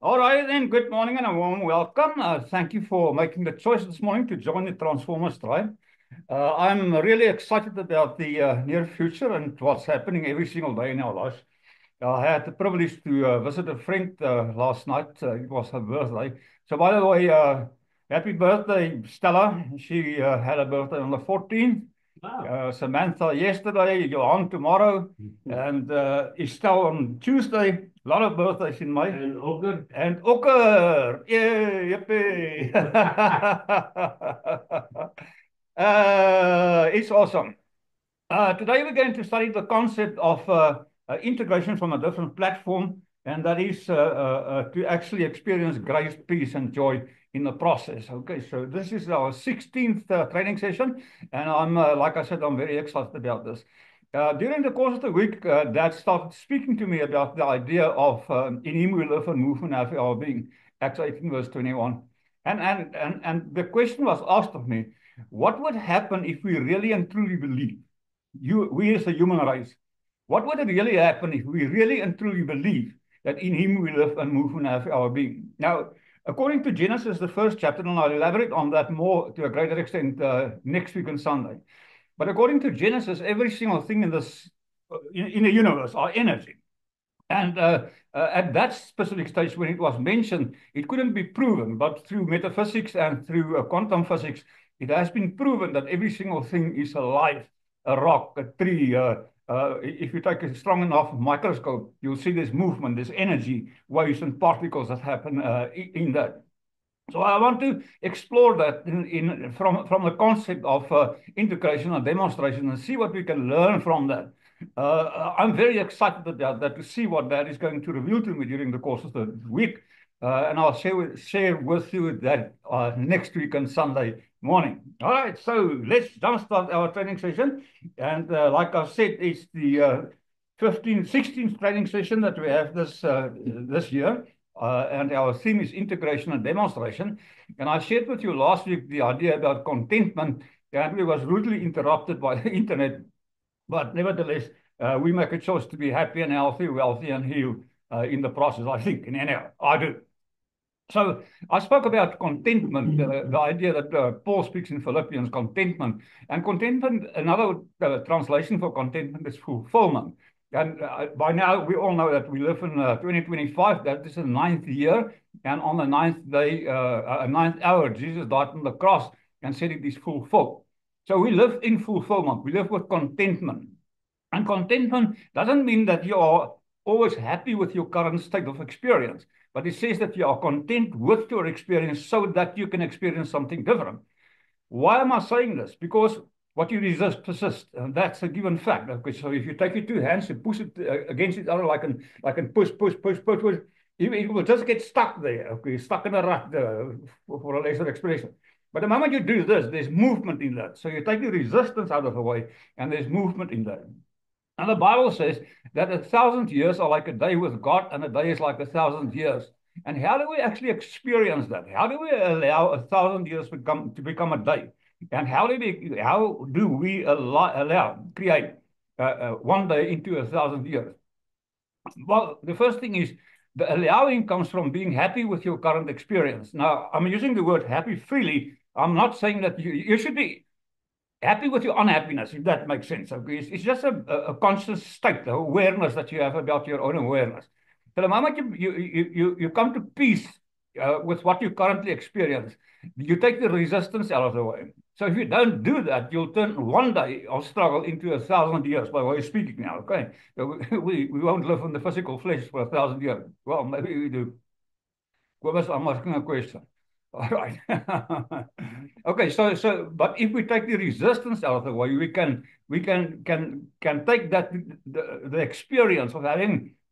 All right, then. Good morning and a warm welcome. Thank you for making the choice this morning to join the Transformers tribe. I'm really excited about the near future and what's happening every single day in our lives. I had the privilege to visit a friend last night. It was her birthday. So, by the way, happy birthday, Stella. She had a birthday on the 14th. Samantha yesterday, Johan tomorrow, and Estelle on Tuesday. A lot of birthdays in May. And Oker. And Oker, yay, yippee. It's awesome. Today we're going to study the concept of integration from a different platform, and that is to actually experience grace, peace, and joy in the process. Okay, so this is our 16th training session, and I'm, like I said, I'm very excited about this. During the course of the week, Dad started speaking to me about the idea of in Him we live and move and have our being, Acts 18, verse 21. And the question was asked of me, what would happen if we really and truly believe? We as a human race, what would really happen if we really and truly believe that in Him we live and move and have our being? Now, according to Genesis, the first chapter, and I'll elaborate on that more to a greater extent next week on Sunday. But according to Genesis, every single thing in this in the universe are energy. And at that specific stage, when it was mentioned, it couldn't be proven, but through metaphysics and through quantum physics, it has been proven that every single thing is alive. A rock, a tree. If you take a strong enough microscope, you'll see there's movement, there's energy, waves and particles that happen in that. So I want to explore that from the concept of integration and demonstration and see what we can learn from that. I'm very excited about that, to see what that is going to reveal to me during the course of the week. And I'll share with you that next week on Sunday morning. All right, so let's jumpstart our training session. And like I said, it's the 16th training session that we have this year. And our theme is integration and demonstration. And I shared with you last week the idea about contentment, and we was rudely interrupted by the internet. But nevertheless, we make a choice to be happy and healthy, wealthy and healed in the process, I think. And anyhow, I do. So I spoke about contentment, the idea that Paul speaks in Philippians, contentment. And contentment, another translation for contentment is fulfillment. And by now, we all know that we live in 2025. That is the 9th year. And on the 9th day, 9th hour, Jesus died on the cross and said it is fulfilled. So we live in fulfillment. We live with contentment. And contentment doesn't mean that you are always happy with your current state of experience, but it says that you are content with your experience so that you can experience something different. Why am I saying this? Because what you resist persists, and that's a given fact. Okay, so if you take your two hands and push it against each other like an push, it will just get stuck there. Okay, stuck in a rut for a lesser expression. But the moment you do this, there's movement in that. So you take the resistance out of the way, and there's movement in that. And the Bible says that 1,000 years are like a day with God, and a day is like 1,000 years. And how do we actually experience that? How do we allow 1,000 years to become a day? And how do we create one day into 1,000 years? Well, the first thing is the allowing comes from being happy with your current experience. Now, I'm using the word happy freely. I'm not saying that you should be happy with your unhappiness, if that makes sense. Okay? It's just a conscious state, the awareness that you have about your own awareness. So the moment you come to peace with what you currently experience, you take the resistance out of the way. So if you don't do that, you'll turn one day of struggle into 1,000 years, by way of speaking now, okay? So we won't live in the physical flesh for 1,000 years. Well, maybe we do. Cobus, I'm asking a question. All right. Okay, but if we take the resistance out of the way, we can take that the experience of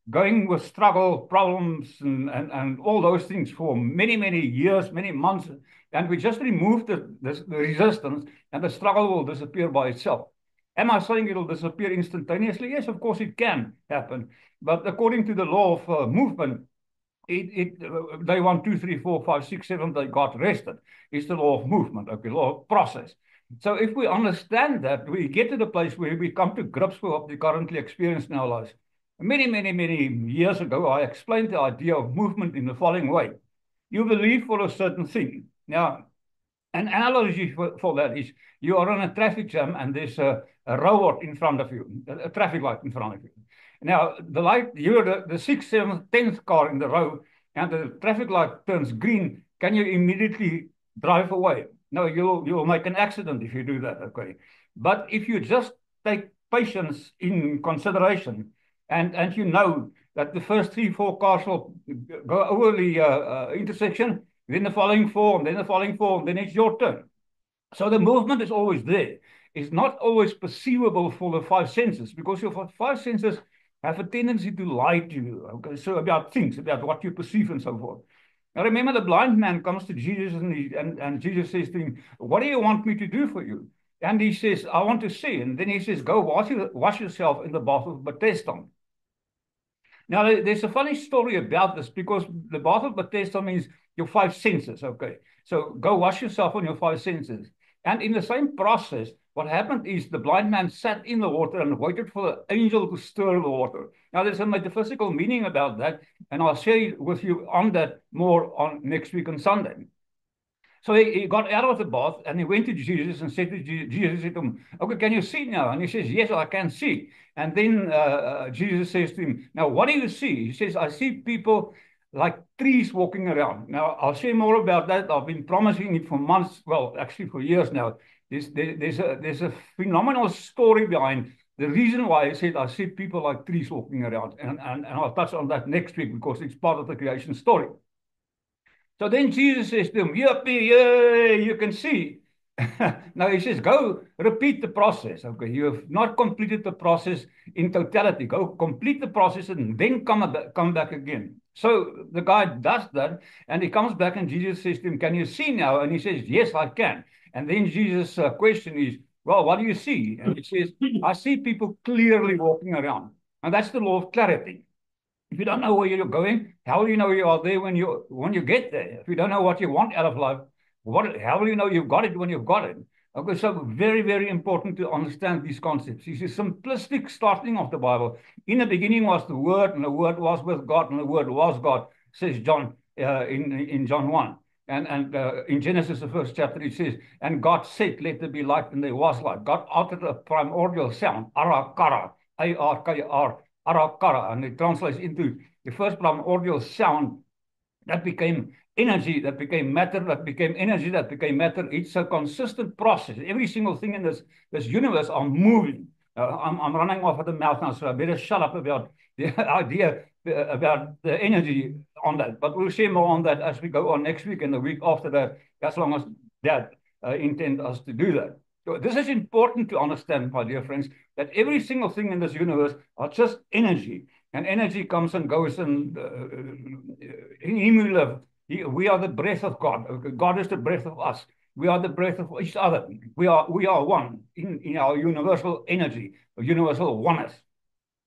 going with struggle, problems, and all those things for many years, many months, and we just remove the resistance, and the struggle will disappear by itself. Am I saying it will disappear instantaneously? Yes, of course it can happen. But according to the law of movement, day 1, 2, 3, 4, 5, 6, 7, they got rested. It's the law of movement, okay, law of process. So if we understand that, we get to the place where we come to grips with what we currently experience in our lives. Many years ago, I explained the idea of movement in the following way. You believe for a certain thing. Now, an analogy for that is you are on a traffic jam and there's a robot in front of you, a traffic light in front of you. Now, the light, you're the sixth, seventh, 10th car in the row, and the traffic light turns green. Can you immediately drive away? No, you'll make an accident if you do that, okay? But if you just take patience in consideration, and you know that the first 3, 4 cars will go over the intersection, then the following 4, and then the following 4, and then it's your turn. So the movement is always there. It's not always perceivable for the 5 senses, because your 5 senses have a tendency to lie to you. Okay, so about things, about what you perceive and so forth. Now remember, the blind man comes to Jesus and Jesus says to him, "What do you want me to do for you?" And he says, "I want to see." And then he says, "Go wash yourself in the bath of Bethesda." Now, there's a funny story about this, because the bath of Bethesda means your 5 senses, okay? So go wash yourself on your 5 senses. And in the same process, what happened is the blind man sat in the water and waited for the angel to stir the water. Now, there's a metaphysical meaning about that, and I'll share with you on that more on next week on Sunday. So he got out of the bath and he went to Jesus and said to Jesus, said to him, "Okay, can you see now?" And he says, "Yes, I can see." And then Jesus says to him, "Now, what do you see?" He says, "I see people like trees walking around." Now, I'll share more about that. I've been promising it for months, well, actually for years now. There's a phenomenal story behind the reason why I said I see people like trees walking around. And I'll touch on that next week because it's part of the creation story. So then Jesus says to him, "Yippee, you can see." Now he says, "Go repeat the process. Okay, you have not completed the process in totality. Go complete the process and then come back again." So the guy does that and he comes back and Jesus says to him, "Can you see now?" And he says, "Yes, I can." And then Jesus' question is, "Well, what do you see?" And he says, "I see people clearly walking around." And that's the law of clarity. If you don't know where you're going, how will you know you are there when you get there? If you don't know what you want out of life, how will you know you've got it when you've got it? Okay, so very important to understand these concepts. It's a simplistic starting of the Bible. In the beginning was the Word, and the Word was with God, and the Word was God, says John in John 1. And in Genesis, the first chapter, it says, "And God said, let there be light, and there was light." God uttered a primordial sound, Arakara, A-R-K-R, Arakara, and it translates into the first primordial sound that became energy, that became matter, that became energy, that became matter. It's a consistent process. Every single thing in this universe are moving. I'm running off at the mouth now, so I better shut up about the idea about the energy on that. But we'll share more on that as we go on next week and the week after that, as long as that intend us to do that. So this is important to understand, my dear friends, that every single thing in this universe are just energy. And energy comes and goes, and in Him we live. We are the breath of God. God is the breath of us. We are the breath of each other. We are one in our universal energy, universal oneness.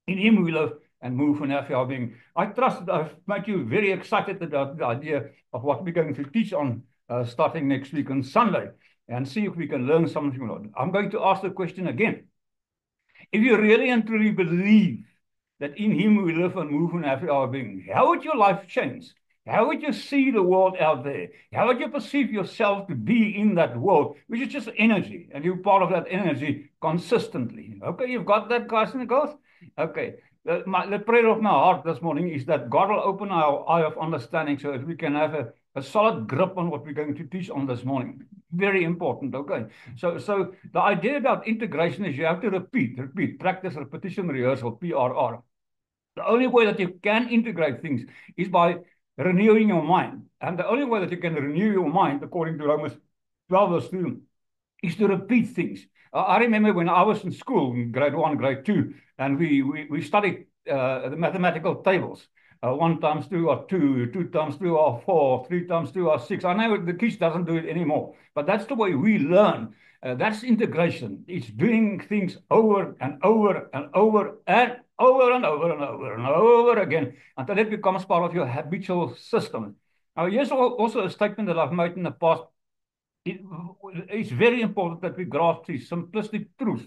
In Him we live and move and have our being. I trust that I've made you very excited about the idea of what we're going to teach on starting next week on Sunday, and see if we can learn something from it. I'm going to ask the question again. If you really and truly believe that in Him we live and move and have our being, how would your life change? How would you see the world out there? How would you perceive yourself to be in that world, which is just energy, and you're part of that energy consistently? Okay, you've got that, guys and girls? Okay. The prayer of my heart this morning is that God will open our eye of understanding so that we can have a solid grip on what we're going to teach on this morning. Very important, okay? So the idea about integration is you have to repeat, practice, repetition, rehearsal, PRR. The only way that you can integrate things is by renewing your mind. And the only way that you can renew your mind, according to Romans 12 verse 2, is to repeat things. I remember when I was in school, in grade 1, grade 2, and we studied the mathematical tables. 1 times 2 are 2, 2 times 2 are 4, 3 times 2 are 6. I know the kids doesn't do it anymore, but that's the way we learn. That's integration. It's doing things over and over and over and over and over and over and over again until it becomes part of your habitual system. Now, here's also a statement that I've made in the past. It's very important that we grasp these simplistic truths.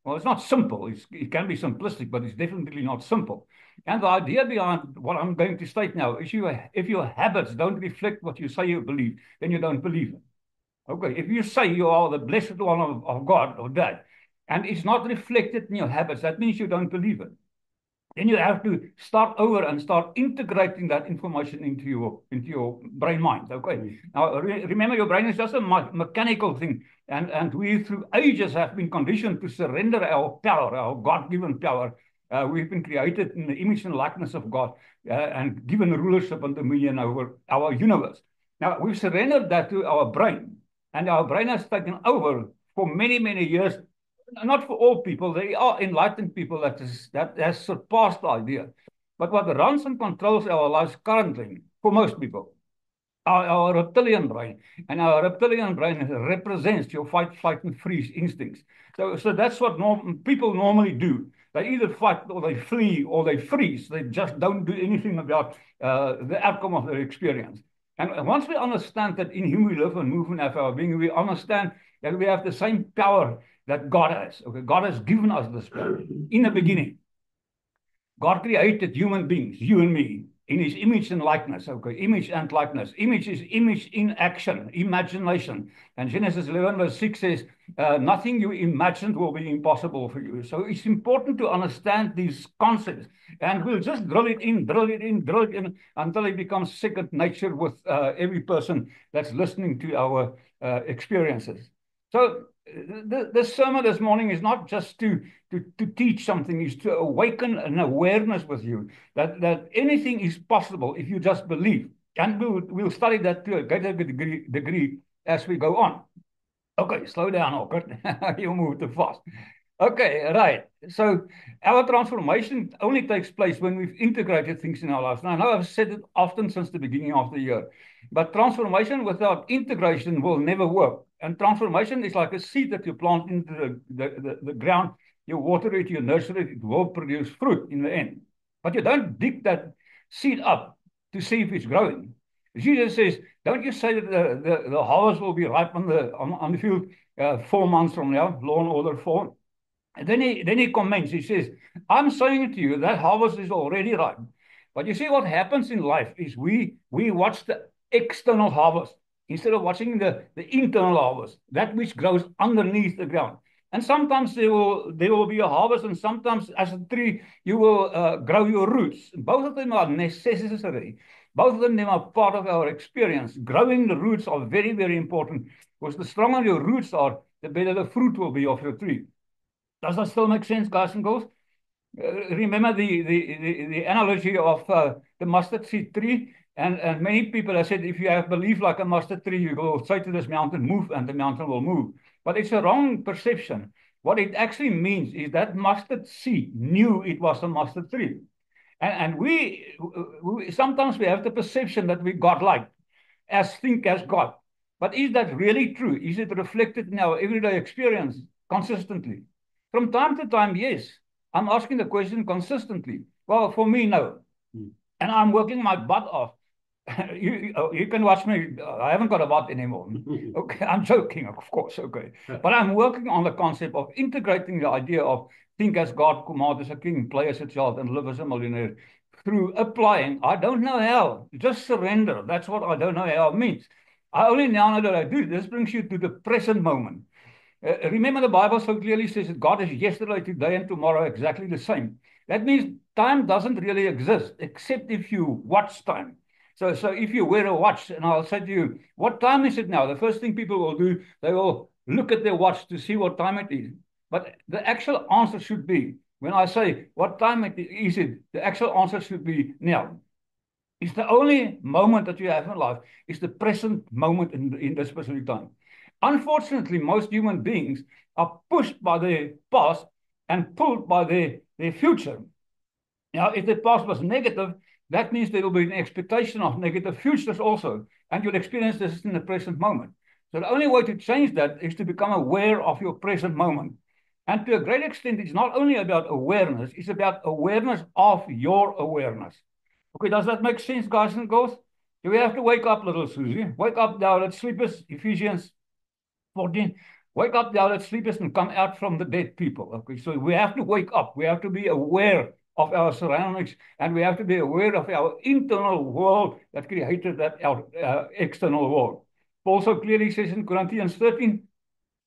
Well, it's not simple. It can be simplistic, but it's definitely not simple. And the idea behind what I'm going to state now is if your habits don't reflect what you say you believe, then you don't believe it. Okay, if you say you are the blessed one of God or that, and it's not reflected in your habits, that means you don't believe it. Then you have to start over and start integrating that information into your brain mind. Okay. Now remember, your brain is just a mechanical thing, and we through ages have been conditioned to surrender our power, our God-given power. We've been created in the image and likeness of God, and given rulership and dominion over our universe. Now we've surrendered that to our brain, and our brain has taken over for many, many years. Not for all people. There are enlightened people that has surpassed the idea. But what runs and controls our lives currently, for most people, are our reptilian brain. And our reptilian brain represents your fight, flight, and freeze instincts. So that's what people normally do. They either fight or they flee or they freeze. They just don't do anything about the outcome of their experience. And once we understand that in Him we live and move and have our being, we understand that we have the same power that God has. Okay, God has given us this power in the beginning. God created human beings, you and me, in His image and likeness. Okay, image and likeness. Image is image in action, imagination. And Genesis 11 verse 6 says, nothing you imagined will be impossible for you. So it's important to understand these concepts. And we'll just drill it in until it becomes second nature with every person that's listening to our experiences. So this sermon this morning is not just to teach something, is to awaken an awareness with you that anything is possible if you just believe. And we'll study that to a greater degree as we go on. Okay, slow down, Ockert. You move too fast. Okay, right. So our transformation only takes place when we've integrated things in our lives. Now, I know I've said it often since the beginning of the year, but transformation without integration will never work. And transformation is like a seed that you plant into the ground, you water it, you nurture it, it will produce fruit in the end. But you don't dig that seed up to see if it's growing. Jesus says, don't you say that the harvest will be ripe on the field 4 months from now, Law and Order 4? And then he comments, he says, I'm saying to you that harvest is already ripe. But you see what happens in life is we watch the external harvest instead of watching the internal harvest, that which grows underneath the ground. And sometimes there will be a harvest, and sometimes as a tree, you will grow your roots. Both of them are necessary. Both of them are part of our experience. Growing the roots are very, very important, because the stronger your roots are, the better the fruit will be of your tree. Does that still make sense, guys and girls? Remember the analogy of the mustard seed tree? And many people have said, if you have belief like a mustard tree, you will say to this mountain, move, and the mountain will move. But it's a wrong perception. What it actually means is that mustard seed knew it was a mustard tree. And we sometimes we have the perception that we God-like, think as God. But is that really true? Is it reflected in our everyday experience consistently? From time to time, yes. I'm asking the question consistently. Well, for me, no. And I'm working my butt off. You can watch me. I haven't got a butt anymore. Okay, I'm joking, of course. Okay. But I'm working on the concept of integrating the idea of think as God, command as a king, play as a child, and live as a millionaire through applying. I don't know how. Just surrender. That's what I don't know how means. I only now know that I do. This brings you to the present moment. Remember, the Bible so clearly says that God is yesterday, today, and tomorrow exactly the same. That means time doesn't really exist, except if you watch time. So if you wear a watch, and I'll say to you, what time is it now? The first thing people will do, they will look at their watch to see what time it is. But the actual answer should be, when I say, what time is it? The actual answer should be now. It's the only moment that you have in life. It's the present moment in this specific time. Unfortunately, most human beings are pushed by their past and pulled by their future. Now, if the past was negative, that means there will be an expectation of negative futures also, and you'll experience this in the present moment. So the only way to change that is to become aware of your present moment. And to a great extent, it's not only about awareness, it's about awareness of your awareness. Okay, does that make sense, guys and girls? Do we have to wake up, little Susie? Wake up now, let's sleep us, Ephesians 14. Wake up, thou that sleepest, and come out from the dead, people. Okay, so we have to wake up. We have to be aware of our surroundings, and we have to be aware of our internal world that created that external world. Paul so clearly says in Corinthians 13,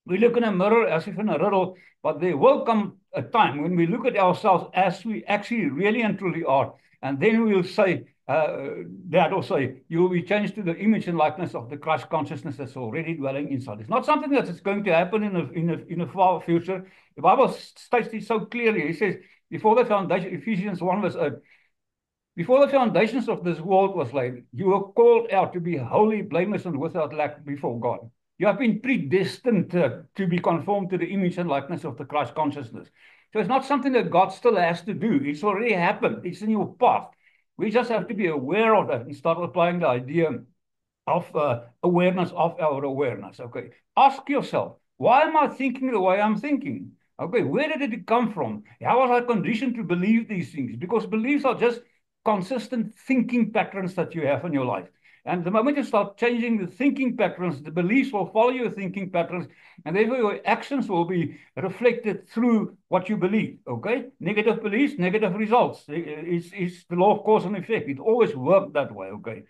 we look in a mirror as if in a riddle, but there will come a time when we look at ourselves as we actually really and truly are, and then we'll say, that will say, you will be changed to the image and likeness of the Christ consciousness that's already dwelling inside. It's not something that's going to happen in a far future. The Bible states it so clearly. It says, before the foundation, Ephesians 1 verse 8, before the foundations of this world was laid, you were called out to be holy, blameless, and without lack before God. You have been predestined to be conformed to the image and likeness of the Christ consciousness. So it's not something that God still has to do. It's already happened. It's in your path. We just have to be aware of that and start applying the idea of awareness of our awareness. Okay, ask yourself, why am I thinking the way I'm thinking? Okay, where did it come from? How was I conditioned to believe these things? Because beliefs are just consistent thinking patterns that you have in your life. And the moment you start changing the thinking patterns, the beliefs will follow your thinking patterns, and therefore your actions will be reflected through what you believe. Okay? Negative beliefs, negative results. It's the law of cause and effect. It always worked that way. Okay?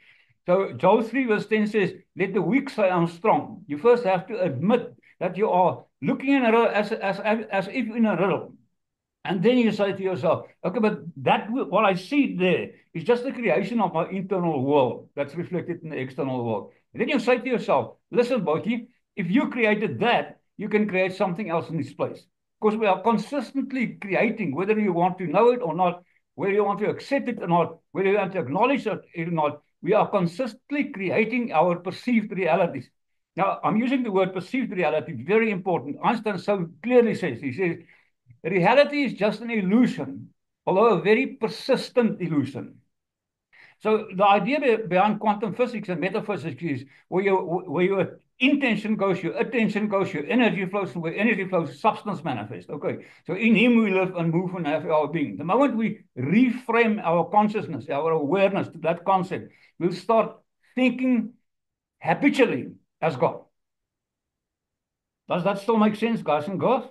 So Joel 3 verse 10 says, let the weak say I'm strong. You first have to admit that you are looking in a riddle as if in a riddle. And then you say to yourself, okay, but that what I see there is just the creation of my internal world that's reflected in the external world. And then you say to yourself, listen, Boki, if you created that, you can create something else in its place. Because we are consistently creating, whether you want to know it or not, whether you want to accept it or not, whether you want to acknowledge it or not, we are consistently creating our perceived realities. Now, I'm using the word perceived reality, very important. Einstein so clearly says, he says, reality is just an illusion, although a very persistent illusion. So the idea behind quantum physics and metaphysics is where your intention goes, your attention goes, your energy flows, and where energy flows, substance manifests. Okay, so in him we live and move and have our being. The moment we reframe our consciousness, our awareness to that concept, we'll start thinking habitually as God. Does that still make sense, guys and girls?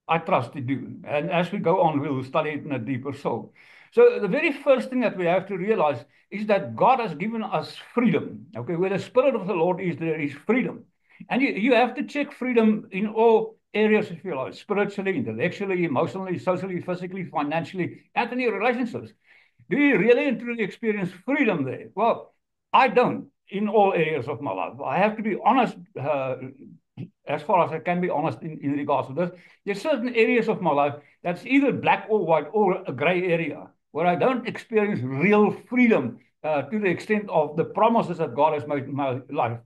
I trust it do. And as we go on, we'll study it in a deeper soul. So the very first thing that we have to realize is that God has given us freedom. Okay, where the Spirit of the Lord is, there is freedom. And you have to check freedom in all areas of your life, spiritually, intellectually, emotionally, socially, physically, financially, and in your relationships. Do you really and truly experience freedom there? Well, I don't in all areas of my life. I have to be honest, as far as I can be honest in regards to this. There's certain areas of my life that's either black or white or a gray area where I don't experience real freedom to the extent of the promises that God has made in my life.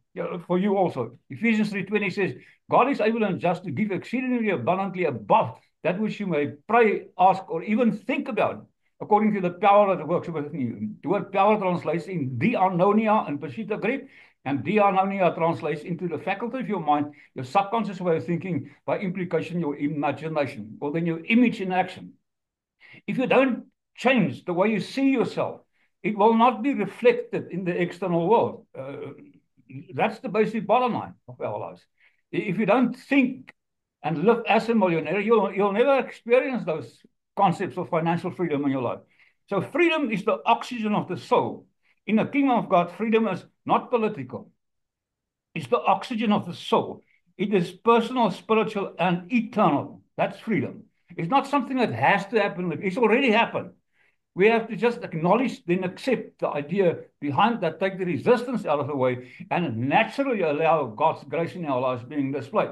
For you also. Ephesians 3:20 says, God is able and just to give exceedingly abundantly above that which you may pray, ask, or even think about, according to the power that works within you. The word power translates in dianonia and Peshitta Greek, and dianonia translates into the faculty of your mind, your subconscious way of thinking, by implication, your imagination, or then your image in action. If you don't change the way you see yourself, it will not be reflected in the external world. That's the basic bottom line of our lives. If you don't think and live as a millionaire, you'll never experience those concepts of financial freedom in your life. So freedom is the oxygen of the soul. In the kingdom of God, freedom is not political. It's the oxygen of the soul. It is personal, spiritual, and eternal. That's freedom. It's not something that has to happen. It's already happened. We have to just acknowledge, then accept the idea behind that, take the resistance out of the way, and naturally allow God's grace in our lives being displayed.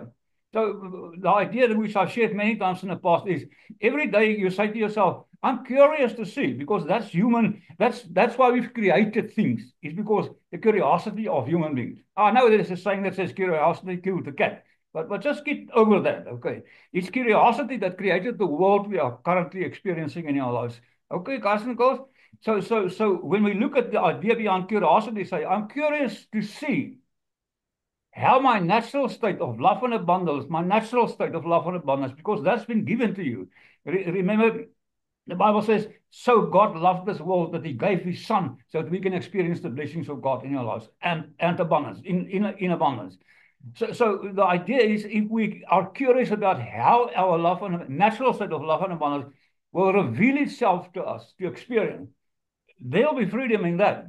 So the idea that which I've shared many times in the past is every day you say to yourself, I'm curious to see, because that's human. That's why we've created things. It's because the curiosity of human beings. I know there's a saying that says curiosity killed the cat. But just get over that, okay? It's curiosity that created the world we are currently experiencing in our lives. Okay, guys and girls? So when we look at the idea behind curiosity, say, I'm curious to see how my natural state of love and abundance, because that's been given to you. Remember, the Bible says, so God loved this world that he gave his son so that we can experience the blessings of God in our lives and abundance, in abundance. So the idea is, if we are curious about how our love and natural state of love and abundance will reveal itself to us to experience, there'll be freedom in that.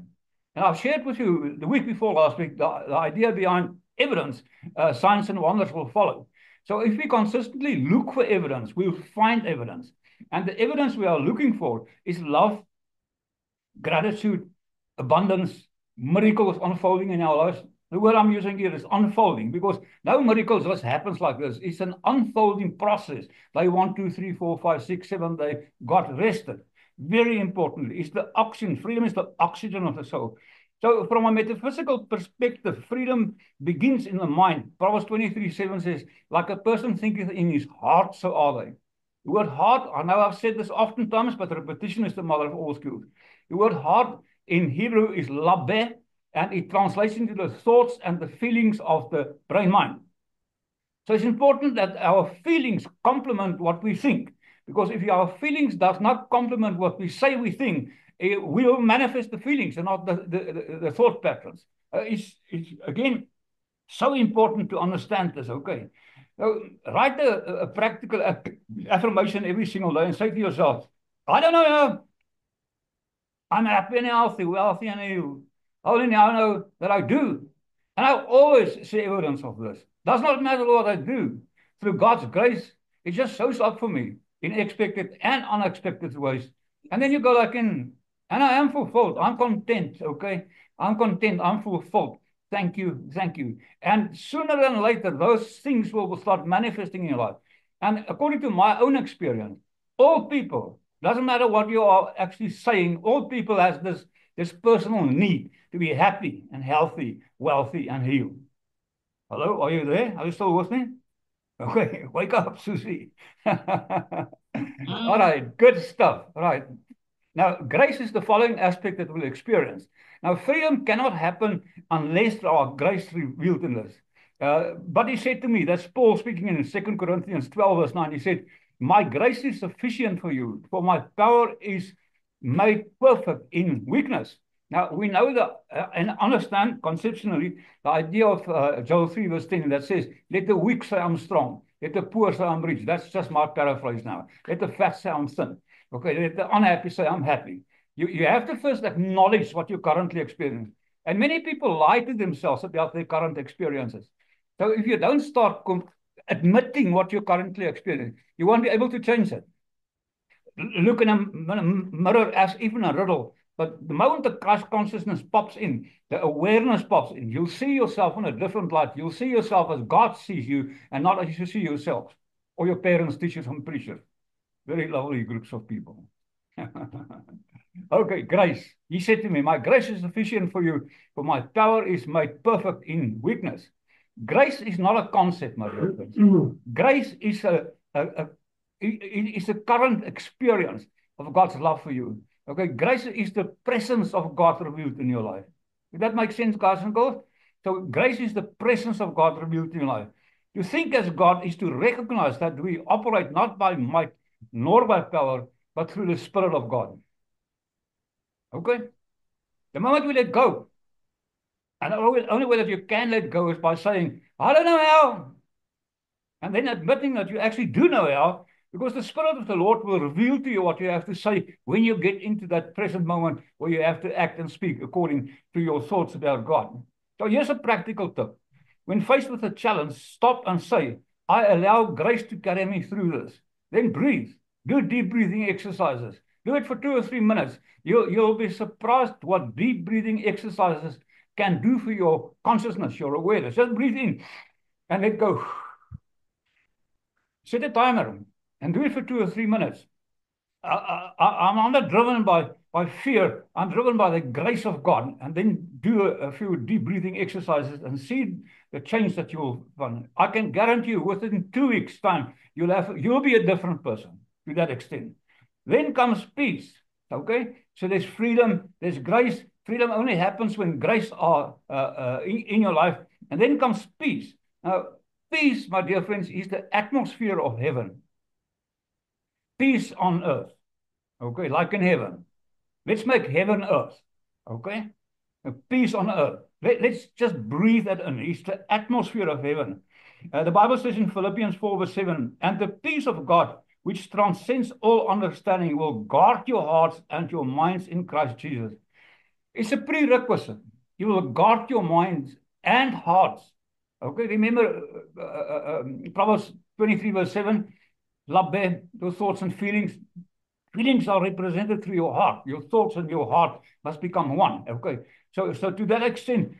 And I've shared with you the week before last week the idea behind evidence. Signs and wonders will follow. So if we consistently look for evidence, we'll find evidence. And the evidence we are looking for is love, gratitude, abundance, miracles unfolding in our lives. The word I'm using here is unfolding, because no miracles just happens like this. It's an unfolding process. Day 1, 2, 3, 4, 5, 6, 7, they got rested. Very importantly, it's the oxygen. Freedom is the oxygen of the soul. So from a metaphysical perspective, freedom begins in the mind. Proverbs 23:7 says, like a person thinketh in his heart, so are they. The word heart, I know I've said this oftentimes, but repetition is the mother of all skills. The word heart in Hebrew is labeh, and it translates into the thoughts and the feelings of the brain mind. So it's important that our feelings complement what we think, because if our feelings does not complement what we say we think, we will manifest the feelings and not the thought patterns. It's again so important to understand this, okay? So write a practical affirmation every single day and say to yourself, I don't know, I'm happy and healthy, wealthy and ill. Only now I know that I do. And I always see evidence of this. Does not matter what I do. Through God's grace, it just shows up for me in expected and unexpected ways. And then you go like in, and I am fulfilled. I'm content, okay? I'm content. I'm fulfilled. Thank you. Thank you. And sooner than later, those things will start manifesting in your life. And according to my own experience, all people, doesn't matter what you are actually saying, all people has this personal need to be happy and healthy, wealthy and healed. Hello, are you there? Are you still with me? Okay, wake up, Susie. All right, good stuff. All right. Now, grace is the following aspect that we'll experience. Now, freedom cannot happen unless there are grace revealed in this. But he said to me, that's Paul speaking in 2 Corinthians 12, verse 9, he said, my grace is sufficient for you, for my power is made perfect in weakness. Now, we know that and understand conceptually the idea of Joel 3, verse 10, that says, let the weak say I'm strong, let the poor say I'm rich. That's just my paraphrase now. Let the fat say I'm thin. Okay, let the unhappy say I'm happy. You have to first acknowledge what you currently experience. And many people lie to themselves about their current experiences. So if you don't start admitting what you currently experience, you won't be able to change it. Look in a mirror as even a riddle. But the moment the Christ consciousness pops in, the awareness pops in, you'll see yourself in a different light. You'll see yourself as God sees you and not as you see yourself or your parents, teachers, and preachers. Very lovely groups of people. Okay, grace. He said to me, my grace is sufficient for you, for my power is made perfect in weakness. Grace is not a concept, my dear friends. Grace is a current experience of God's love for you. Okay, grace is the presence of God revealed in your life. Does that make sense, guys and girls? So grace is the presence of God revealed in your life. To think as God is to recognize that we operate not by might nor by power, but through the Spirit of God. Okay? The moment we let go, and the only way that you can let go is by saying, I don't know how. And then admitting that you actually do know how, because the Spirit of the Lord will reveal to you what you have to say when you get into that present moment where you have to act and speak according to your thoughts about God. So here's a practical tip. When faced with a challenge, stop and say, I allow grace to carry me through this. Then breathe. Do deep breathing exercises. Do it for 2 or 3 minutes. You'll be surprised what deep breathing exercises can do for your consciousness, your awareness. Just breathe in and let go. Set a timer and do it for 2 or 3 minutes. I'm not driven by fear. I'm driven by the grace of God. And then do a few deep breathing exercises and see the change that you'll find. I can guarantee you within 2 weeks' time, you'll be a different person to that extent. Then comes peace. Okay? So there's freedom, there's grace. Freedom only happens when grace are in your life. And then comes peace. Now, peace, my dear friends, is the atmosphere of heaven. Peace on earth. Okay, like in heaven. Let's make heaven earth. Okay? Peace on earth. Let's just breathe that in. It's the atmosphere of heaven. The Bible says in Philippians 4 verse 7, and the peace of God, which transcends all understanding, will guard your hearts and your minds in Christ Jesus. It's a prerequisite. You will guard your minds and hearts. Okay, remember Proverbs 23 verse 7, Labbe, your thoughts and feelings. Feelings are represented through your heart. Your thoughts and your heart must become one. Okay. So to that extent,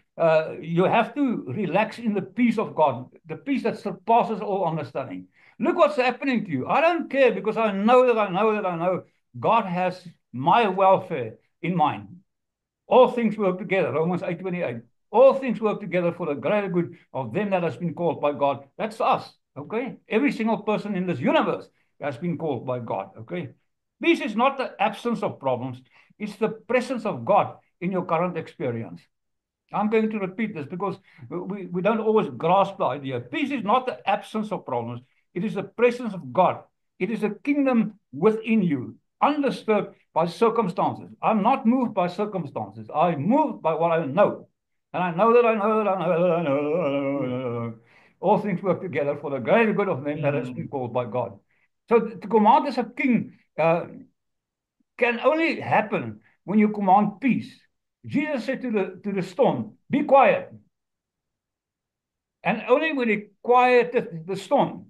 you have to relax in the peace of God, the peace that surpasses all understanding. Look what's happening to you. I don't care because I know God has my welfare in mind. All things work together, Romans 8:28. All things work together for the greater good of them that has been called by God. That's us, okay? Every single person in this universe has been called by God, okay? Peace is not the absence of problems. It's the presence of God in your current experience. I'm going to repeat this because we don't always grasp the idea. Peace is not the absence of problems. It is the presence of God. It is a kingdom within you, undisturbed by circumstances. I'm not moved by circumstances. I'm moved by what I know. And I know that I know that I know that I know. All things work together for the greater good of them that has been called by God. So to command as a king can only happen when you command peace. Jesus said to the storm, be quiet. And only when he quieted the storm,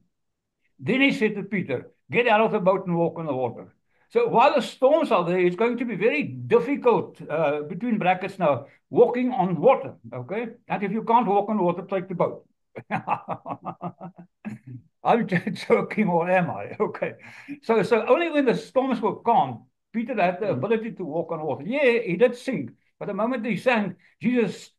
then he said to Peter, get out of the boat and walk on the water. So while the storms are there, it's going to be very difficult, between brackets now, walking on water, okay? And if you can't walk on water, take the boat. I'm just joking, or am I? Okay. So only when the storms were calm, Peter had the ability to walk on water. Yeah, he did sink. But the moment he sank, Jesus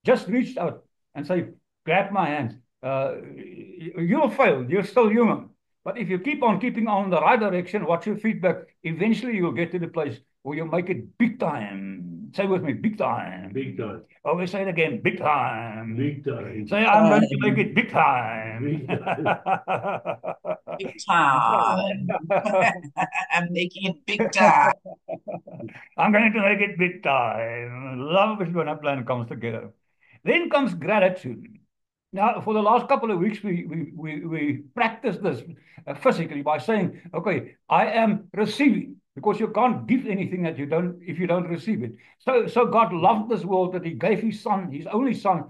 just reached out and said, grab my hands. You'll fail. You're still human. But if you keep on keeping on the right direction, watch your feedback, eventually you'll get to the place where you make it big time. Say with me, big time. Big time. Oh, we say it again, big time. Big time. Say, I'm going to make it big time. Big Big time. I'm making it big time. I'm going to make it big time. Love is when a plan comes together. Then comes gratitude. Now, for the last couple of weeks, we practiced this physically by saying, okay, I am receiving, because you can't give anything that you don't, if you don't receive it. So God loved this world that he gave his son, his only son,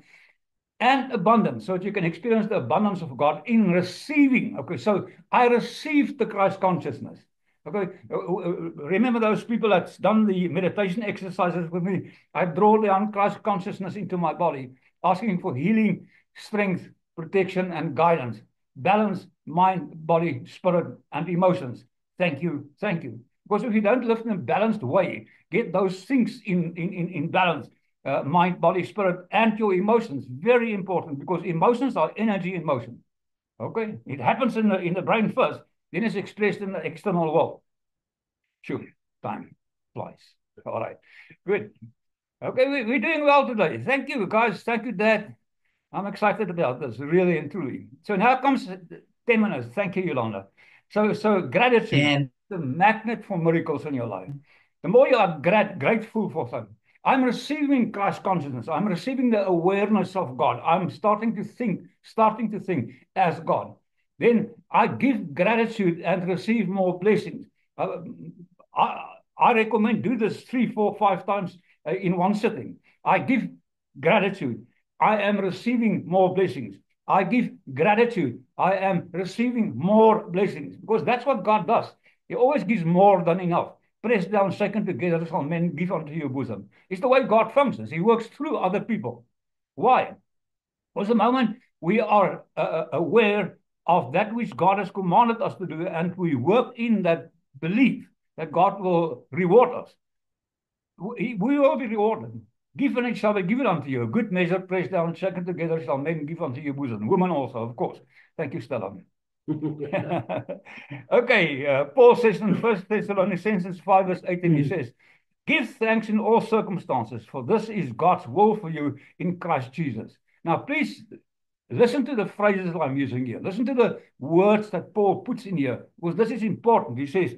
and abundance, so that you can experience the abundance of God in receiving. Okay, so I received the Christ consciousness. Okay, remember those people that's done the meditation exercises with me? I draw down Christ consciousness into my body, asking for healing, strength, protection, and guidance, balance, mind, body, spirit, and emotions. Thank you, thank you. Because if you don't live in a balanced way, get those things in balance, mind, body, spirit, and your emotions, very important, because emotions are energy in motion. Okay, it happens in the brain first, then it's expressed in the external world. Sure, time flies. All right, good. Okay, we're doing well today. Thank you, guys. Thank you, Dad. I'm excited about this, really and truly. So now comes 10 minutes. Thank you, Yolanda. So gratitude, the magnet for miracles in your life. The more you are grateful for something, I'm receiving Christ consciousness. I'm receiving the awareness of God. I'm starting to think as God. Then I give gratitude and receive more blessings. I recommend do this 3, 4, 5 times in one sitting. I give gratitude. I am receiving more blessings. I give gratitude. I am receiving more blessings, because that's what God does. He always gives more than enough. Press down, shaken together, shall men give unto your bosom. It's the way God functions. He works through other people. Why? Because the moment we are aware of that which God has commanded us to do, and we work in that belief that God will reward us, we will be rewarded. Give and it shall be given unto you. A good measure, pressed down, shaken together, shall men give unto your bosom. Women also, of course. Thank you, Stella. Okay, Paul says in 1 Thessalonians 5 verse 18, he says, give thanks in all circumstances, for this is God's will for you in Christ Jesus. Now, please listen to the phrases I'm using here. Listen to the words that Paul puts in here, because this is important. He says,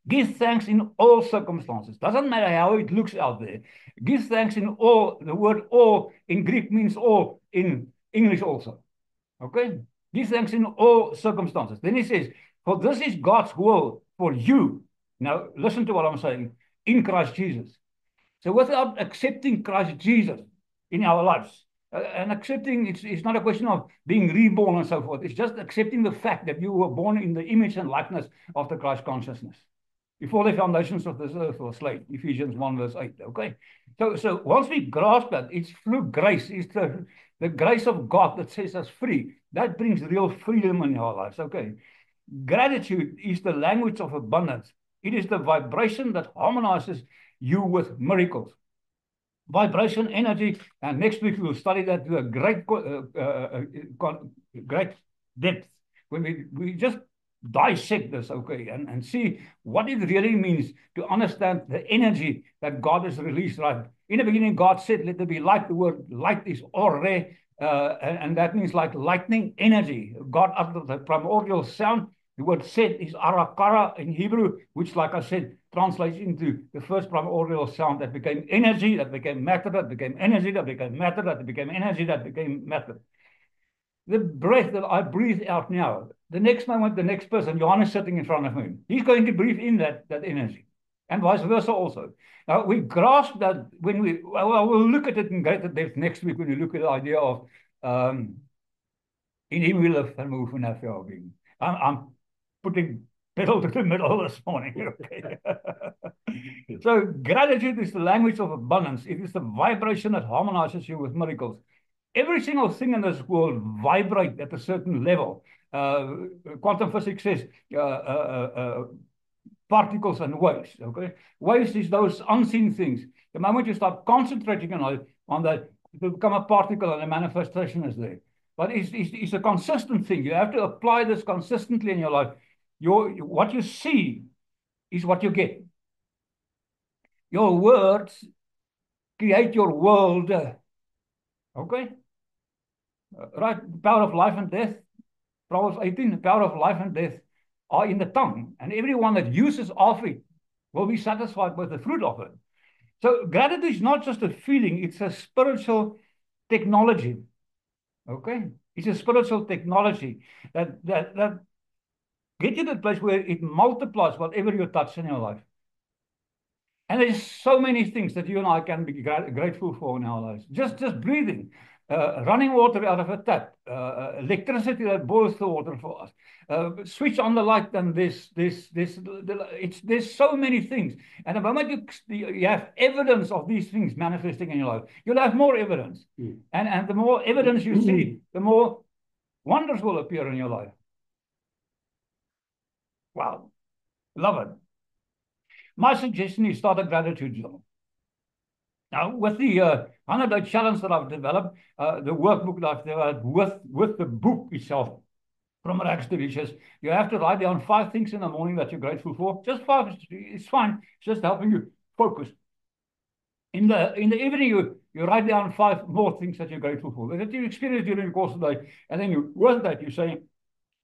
Give thanks in all circumstances. Doesn't matter how it looks out there. Give thanks in all. The word all in Greek means all in English also. Okay? Give thanks in all circumstances. Then he says, for this is God's will for you. Now, listen to what I'm saying. In Christ Jesus. So without accepting Christ Jesus in our lives, and accepting, it's not a question of being reborn and so forth. It's just accepting the fact that you were born in the image and likeness of the Christ consciousness. Before the foundations of this earth were laid, Ephesians 1 verse 8, okay? So once we grasp that, it's through grace, it's the grace of God that sets us free. That brings real freedom in our lives, okay? Gratitude is the language of abundance. It is the vibration that harmonizes you with miracles. Vibration, energy, and next week we'll study that to a great depth. When we just dissect this, okay, and see what it really means to understand the energy that God has released. Right in the beginning, God said, "Let there be light." The word light is ore, and that means like lightning energy. God uttered the primordial sound. The word "said" is arakara in Hebrew, which, like I said, translates into the first primordial sound that became energy, that became matter, that became energy, that became matter, that became energy, that became matter. The breath that I breathe out now, the next moment, the next person, Johannes sitting in front of me, he's going to breathe in that energy, and vice versa also. Now, we grasp that when we'll look at it in greater depth next week when we look at the idea of in him we live and move and have our being. I'm putting pedal to the middle this morning. Okay. So gratitude is the language of abundance. It is the vibration that harmonizes you with miracles. Every single thing in this world vibrate at a certain level. Quantum physics says particles and waves. Okay, waves is those unseen things. The moment you start concentrating on that, it will become a particle and a manifestation is there. But it's a consistent thing. You have to apply this consistently in your life. What you see is what you get. Your words create your world. Okay? Right? The power of life and death. Proverbs 18, the power of life and death are in the tongue. And everyone that uses of it will be satisfied with the fruit of it. So gratitude is not just a feeling, it's a spiritual technology. Okay? It's a spiritual technology that get you to the place where it multiplies whatever you touch in your life. And there's so many things that you and I can be grateful for in our lives. Just breathing, running water out of a tap, electricity that boils the water for us. Switch on the light, and there's so many things. And the moment you have evidence of these things manifesting in your life, you'll have more evidence. And the more evidence you see, the more wonders will appear in your life. Wow. Love it. My suggestion is start a gratitude journal. Now, with the 100-day challenge that I've developed, the workbook that I've developed with the book itself, From Rags to Riches, you have to write down 5 things in the morning that you're grateful for. Just 5, it's fine. It's just helping you focus. In the evening, you write down 5 more things that you're grateful for, that you experience during the course of the day. And then with that, you say,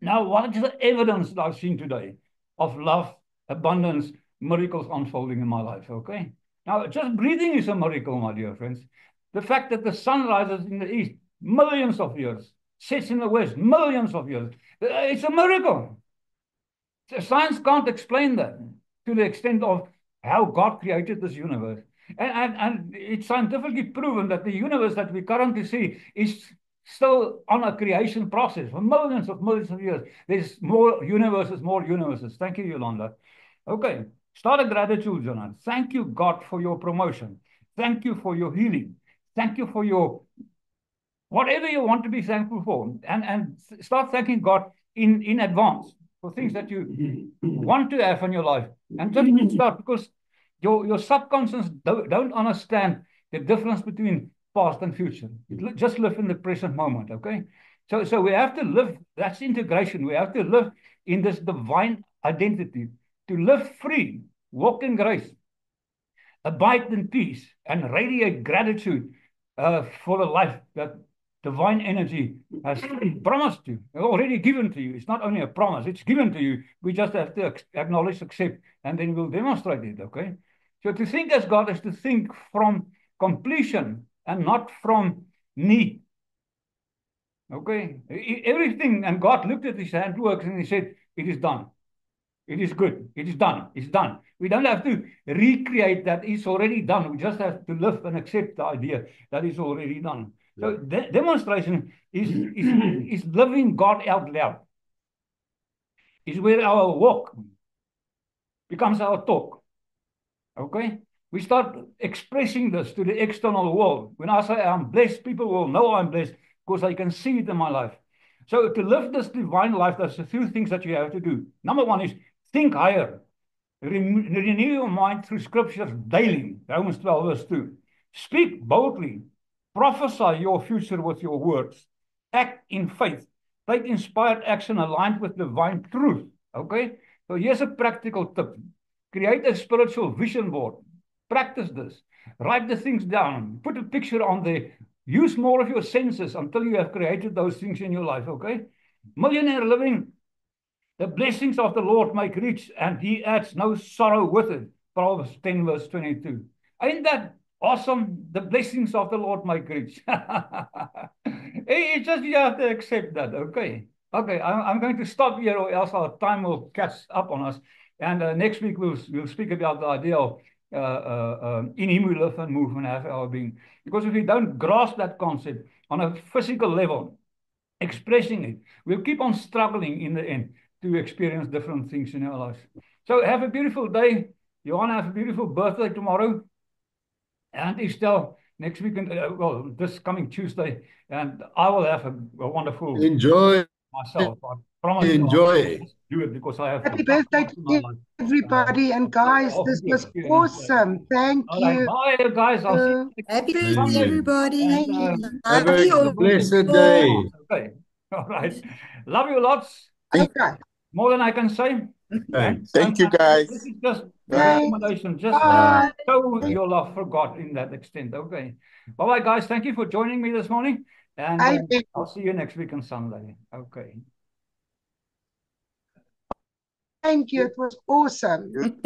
now, what is the evidence that I've seen today of love, abundance, miracles unfolding in my life, okay? Now, just breathing is a miracle, my dear friends. The fact that the sun rises in the east millions of years, sets in the west millions of years, it's a miracle. Science can't explain that to the extent of how God created this universe. And it's scientifically proven that the universe that we currently see is still on a creation process for millions of years. There's more universes. Thank you, Yolanda. Okay, start a gratitude journal. Thank you, God, for your promotion. Thank you for your healing. Thank you for your whatever you want to be thankful for. And start thanking God in advance for things that you want to have in your life. And just start, because your subconscious don't understand the difference between past and future. Just live in the present moment, okay? So we have to live, that's integration. We have to live in this divine identity, to live free, walk in grace, abide in peace, and radiate gratitude for the life that divine energy has promised you, already given to you. It's not only a promise, it's given to you. We just have to acknowledge, accept, and then we'll demonstrate it, okay? So to think as God is to think from completion and not from need. Okay? Everything, and God looked at his handworks and he said, it is done. It is good. It is done. It's done. We don't have to recreate that. It's already done. We just have to live and accept the idea that it's already done. So demonstration is living God out loud. Is where our walk becomes our talk. Okay? We start expressing this to the external world. When I say I'm blessed, people will know I'm blessed because they can see it in my life. So to live this divine life, there's a few things that you have to do. Number one is think higher. Renew your mind through scriptures daily. Romans 12 verse 2. Speak boldly. Prophesy your future with your words. Act in faith. Take inspired action aligned with divine truth. Okay? So here's a practical tip. Create a spiritual vision board. Practice this. Write the things down. Put a picture on there. Use more of your senses until you have created those things in your life. Okay? Millionaire living. The blessings of the Lord make rich, and he adds no sorrow with it. Proverbs 10 verse 22. Ain't that awesome? The blessings of the Lord make rich. It's just you have to accept that, okay? Okay, I'm going to stop here or else our time will catch up on us. And next week we'll speak about the idea of in him we live and move and have our being. Because if we don't grasp that concept on a physical level, expressing it, we'll keep on struggling in the end to experience different things in our lives. So have a beautiful day. Johanna, have a beautiful birthday tomorrow. And Estelle, next weekend, well, this coming Tuesday. And I will have a wonderful Enjoy. myself. I promise Enjoy. do it because I have Happy birthday to everybody. And guys, this was awesome. Thank you. Bye, guys. I'll see you next Happy Sunday. birthday, everybody. And, Have Love you a all. blessed day. okay. All right. Love you lots. Okay. More than I can say. Thanks. Thank you, guys. This is just Bye. recommendation. Just Bye. show your love for God in that extent. Okay. Bye-bye, guys. Thank you for joining me this morning. And I'll see you next week on Sunday. Okay. Thank you. It was awesome.